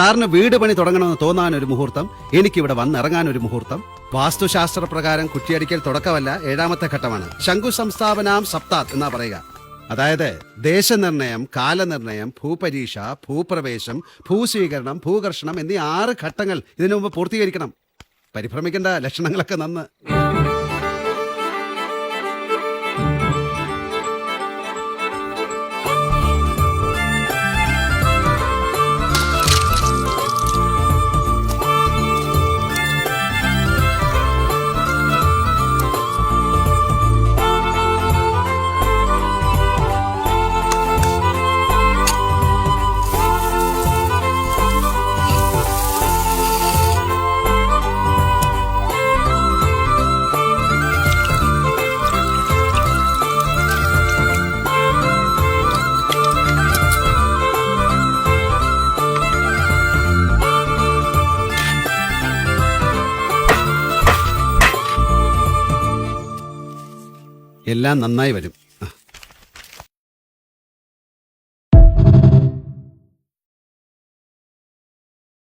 സാറിന് വീട് പണി തുടങ്ങണമെന്ന് തോന്നാൻ ഒരു മുഹൂർത്തം, എനിക്കിവിടെ വന്നിറങ്ങാൻ ഒരു മുഹൂർത്തം. വാസ്തുശാസ്ത്ര പ്രകാരം കുറ്റിയടിക്കൽ തുടക്കമല്ല, 7ാമത്തെ ഘട്ടമാണ്. ശംഖു സംസ്ഥാപനാം സപ്താത് എന്നാ പറയുക. അതായത് ദേശനിർണയം, കാലനിർണയം, ഭൂപരീക്ഷ, ഭൂപ്രവേശം, ഭൂസ്വീകരണം, ഭൂകർഷണം എന്നീ 6 ഘട്ടങ്ങൾ ഇതിനു മുമ്പ് പൂർത്തീകരിക്കണം. പരിഭ്രമിക്കേണ്ട, ലക്ഷണങ്ങളൊക്കെ നന്ന്. എല്ലാം നന്നായി വരും.